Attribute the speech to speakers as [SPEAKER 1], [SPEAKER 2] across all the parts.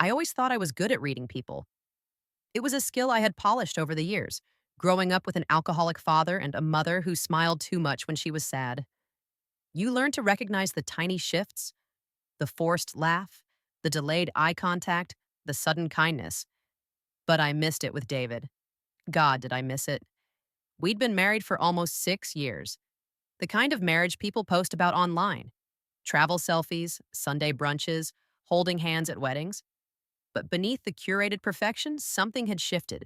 [SPEAKER 1] I always thought I was good at reading people. It was a skill I had polished over the years, growing up with an alcoholic father and a mother who smiled too much when she was sad. You learn to recognize the tiny shifts, the forced laugh, the delayed eye contact, the sudden kindness. But I missed it with David. God, did I miss it. We'd been married for almost 6 years. The kind of marriage people post about online: travel selfies, Sunday brunches, holding hands at weddings. But beneath the curated perfection, something had shifted.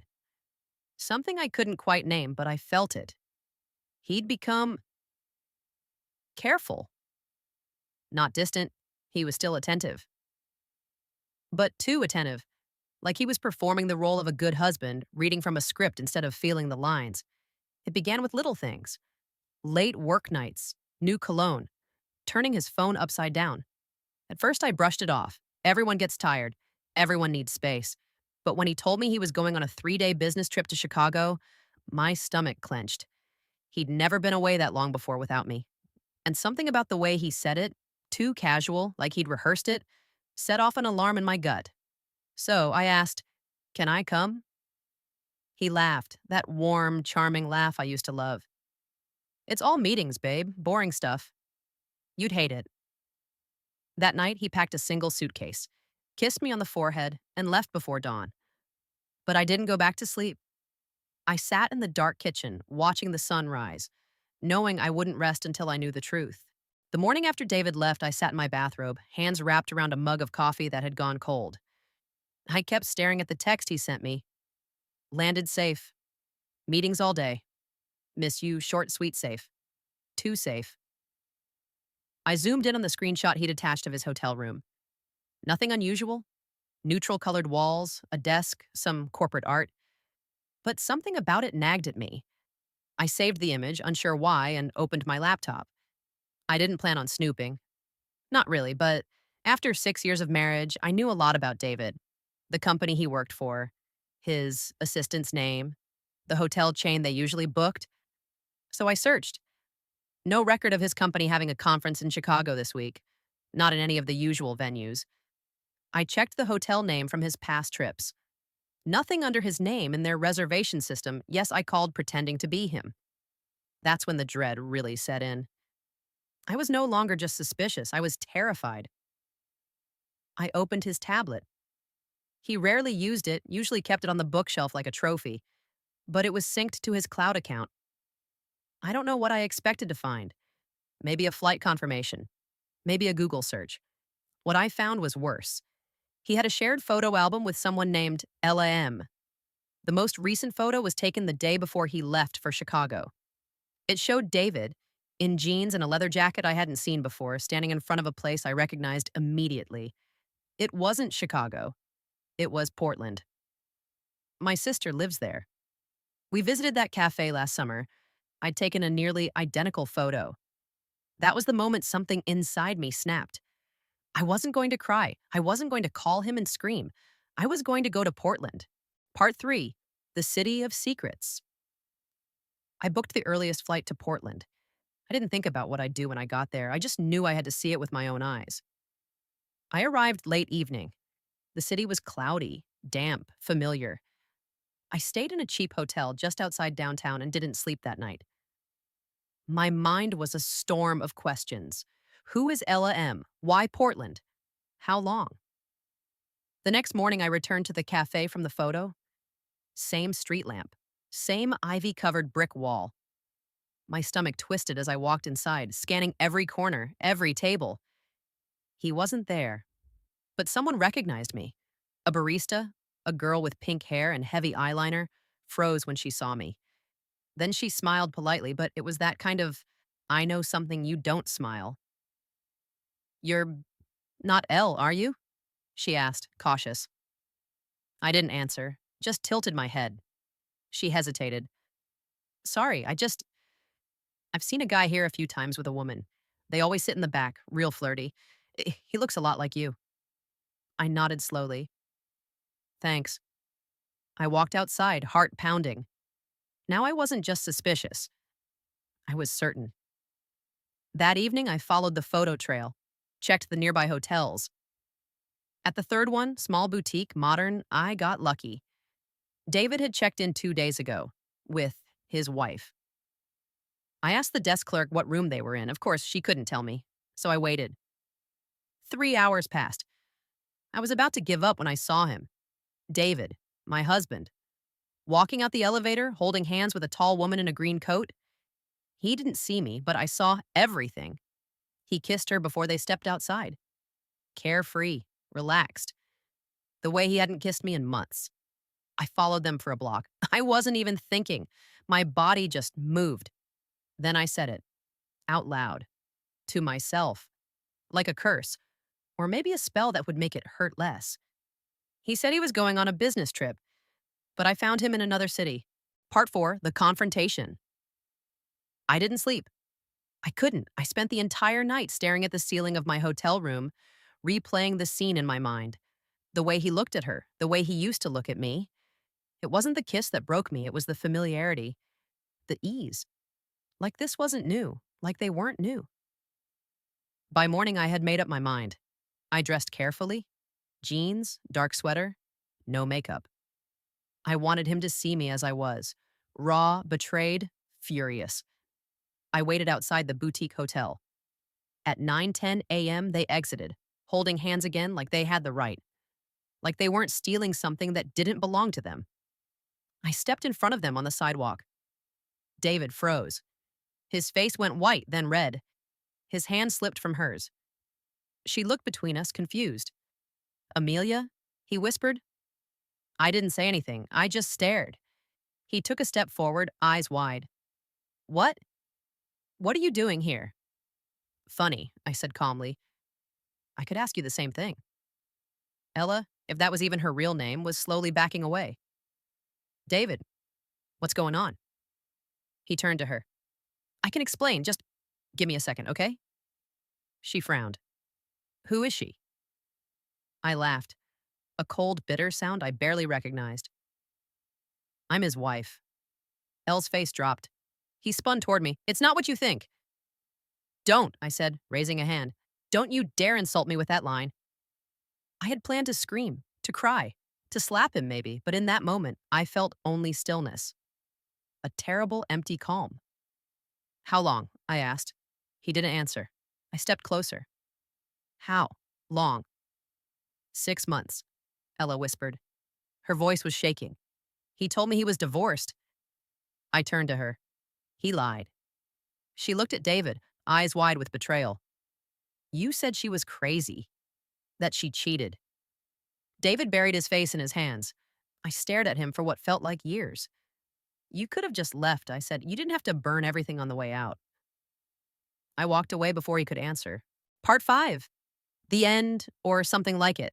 [SPEAKER 1] Something I couldn't quite name, but I felt it. He'd become careful. Not distant, he was still attentive. But too attentive, like he was performing the role of a good husband, reading from a script instead of feeling the lines. It began with little things: late work nights, new cologne, turning his phone upside down. At first, I brushed it off. Everyone gets tired. Everyone needs space. But when he told me he was going on a 3-day business trip to Chicago, my stomach clenched. He'd never been away that long before without me. And something about the way he said it, too casual, like he'd rehearsed it, set off an alarm in my gut. So I asked, "Can I come?" He laughed, that warm, charming laugh I used to love. "It's all meetings, babe, boring stuff. You'd hate it." That night, he packed a single suitcase, kissed me on the forehead, and left before dawn. But I didn't go back to sleep. I sat in the dark kitchen, watching the sun rise, knowing I wouldn't rest until I knew the truth. The morning after David left, I sat in my bathrobe, hands wrapped around a mug of coffee that had gone cold. I kept staring at the text he sent me. Landed safe. Meetings all day. Miss you, short, sweet, safe. Too safe. I zoomed in on the screenshot he'd attached of his hotel room. Nothing unusual. Neutral colored walls, a desk, some corporate art. But something about it nagged at me. I saved the image, unsure why, and opened my laptop. I didn't plan on snooping. Not really, but after 6 years of marriage, I knew a lot about David: the company he worked for, his assistant's name, the hotel chain they usually booked. So I searched. No record of his company having a conference in Chicago this week, not in any of the usual venues. I checked the hotel name from his past trips. Nothing under his name in their reservation system. Yes, I called pretending to be him. That's when the dread really set in. I was no longer just suspicious, I was terrified. I opened his tablet. He rarely used it, usually kept it on the bookshelf like a trophy, but it was synced to his cloud account. I don't know what I expected to find. Maybe a flight confirmation. Maybe a Google search. What I found was worse. He had a shared photo album with someone named LM. The most recent photo was taken the day before he left for Chicago. It showed David, in jeans and a leather jacket I hadn't seen before, standing in front of a place I recognized immediately. It wasn't Chicago. It was Portland. My sister lives there. We visited that cafe last summer. I'd taken a nearly identical photo. That was the moment something inside me snapped. I wasn't going to cry. I wasn't going to call him and scream. I was going to go to Portland. Part 3, the city of secrets. I booked the earliest flight to Portland. I didn't think about what I'd do when I got there. I just knew I had to see it with my own eyes. I arrived late evening. The city was cloudy, damp, familiar. I stayed in a cheap hotel just outside downtown and didn't sleep that night. My mind was a storm of questions. Who is Ella M? Why Portland? How long? The next morning, I returned to the cafe from the photo. Same street lamp. Same ivy-covered brick wall. My stomach twisted as I walked inside, scanning every corner, every table. He wasn't there, but someone recognized me. A barista, a girl with pink hair and heavy eyeliner, froze when she saw me. Then she smiled politely, but it was that kind of, "I know something you don't" smile. "You're not Elle, are you?" she asked, cautious. I didn't answer, just tilted my head. She hesitated. "Sorry, I've seen a guy here a few times with a woman. They always sit in the back, real flirty. He looks a lot like you." I nodded slowly. "Thanks." I walked outside, heart pounding. Now I wasn't just suspicious. I was certain. That evening, I followed the photo trail, checked the nearby hotels. At the third one, small boutique, modern, I got lucky. David had checked in 2 days ago with his wife. I asked the desk clerk what room they were in. Of course, she couldn't tell me, so I waited. 3 hours passed. I was about to give up when I saw him. David, my husband, walking out the elevator, holding hands with a tall woman in a green coat. He didn't see me, but I saw everything. He kissed her before they stepped outside. Carefree, relaxed, the way he hadn't kissed me in months. I followed them for a block. I wasn't even thinking. My body just moved. Then I said it, out loud, to myself, like a curse, or maybe a spell that would make it hurt less. He said he was going on a business trip, but I found him in another city. Part 4, the confrontation. I didn't sleep. I couldn't. I spent the entire night staring at the ceiling of my hotel room, replaying the scene in my mind. The way he looked at her, the way he used to look at me. It wasn't the kiss that broke me, it was the familiarity, the ease. Like this wasn't new, like they weren't new. By morning, I had made up my mind. I dressed carefully, jeans, dark sweater, no makeup. I wanted him to see me as I was, raw, betrayed, furious. I waited outside the boutique hotel. At 9:10 a.m., they exited, holding hands again like they had the right, like they weren't stealing something that didn't belong to them. I stepped in front of them on the sidewalk. David froze. His face went white, then red. His hand slipped from hers. She looked between us, confused. Amelia? He whispered. I didn't say anything. I just stared. He took a step forward, eyes wide. What? What are you doing here? Funny, I said calmly. I could ask you the same thing. Ella, if that was even her real name, was slowly backing away. David, what's going on? He turned to her. I can explain, just give me a second, okay? She frowned. Who is she? I laughed, a cold, bitter sound I barely recognized. I'm his wife. Elle's face dropped. He spun toward me. It's not what you think. Don't, I said, raising a hand. Don't you dare insult me with that line. I had planned to scream, to cry, to slap him maybe, but in that moment, I felt only stillness. A terrible, empty calm. How long? I asked. He didn't answer. I stepped closer. How long? 6 months, Ella whispered. Her voice was shaking. He told me he was divorced. I turned to her. He lied. She looked at David, eyes wide with betrayal. You said she was crazy, that she cheated. David buried his face in his hands. I stared at him for what felt like years. You could have just left, I said. You didn't have to burn everything on the way out. I walked away before he could answer. Part 5. The end, or something like it.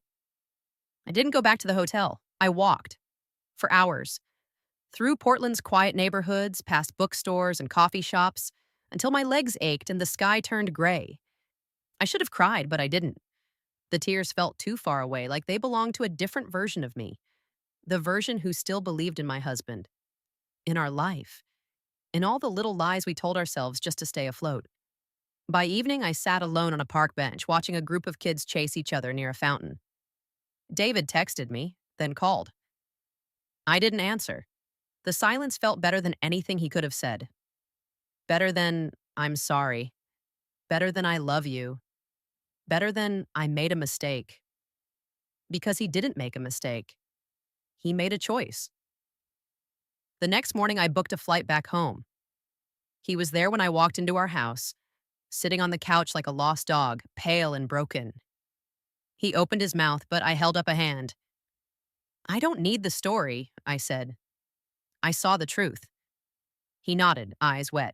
[SPEAKER 1] I didn't go back to the hotel. I walked. For hours. Through Portland's quiet neighborhoods, past bookstores and coffee shops, until my legs ached and the sky turned gray. I should have cried, but I didn't. The tears felt too far away, like they belonged to a different version of me. The version who still believed in my husband. In our life. In all the little lies we told ourselves just to stay afloat. By evening, I sat alone on a park bench, watching a group of kids chase each other near a fountain. David texted me, then called. I didn't answer. The silence felt better than anything he could have said. Better than, I'm sorry. Better than I love you. Better than I made a mistake. Because he didn't make a mistake. He made a choice. The next morning, I booked a flight back home. He was there when I walked into our house, sitting on the couch like a lost dog, pale and broken. He opened his mouth, but I held up a hand. I don't need the story, I said. I saw the truth. He nodded, eyes wet.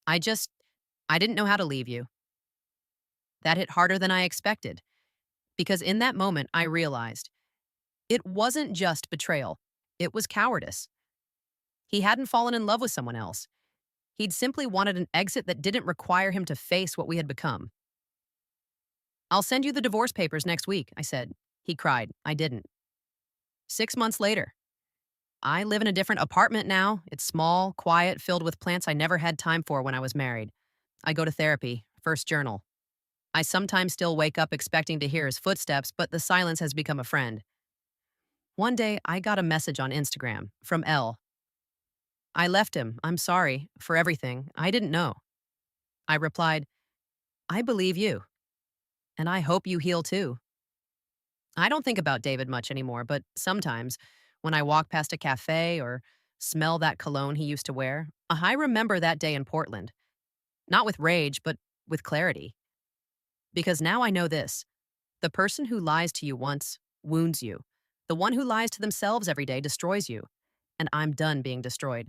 [SPEAKER 1] I didn't know how to leave you. That hit harder than I expected, because in that moment I realized it wasn't just betrayal, it was cowardice. He hadn't fallen in love with someone else. He'd simply wanted an exit that didn't require him to face what we had become. I'll send you the divorce papers next week, I said. He cried. I didn't. 6 months later. I live in a different apartment now. It's small, quiet, filled with plants I never had time for when I was married. I go to therapy, first journal. I sometimes still wake up expecting to hear his footsteps, but the silence has become a friend. One day, I got a message on Instagram from L. I left him. I'm sorry for everything. I didn't know. I replied, I believe you, and I hope you heal too. I don't think about David much anymore, but sometimes when I walk past a cafe or smell that cologne he used to wear, I remember that day in Portland, not with rage, but with clarity. Because now I know this: the person who lies to you once wounds you. The one who lies to themselves every day destroys you. And I'm done being destroyed.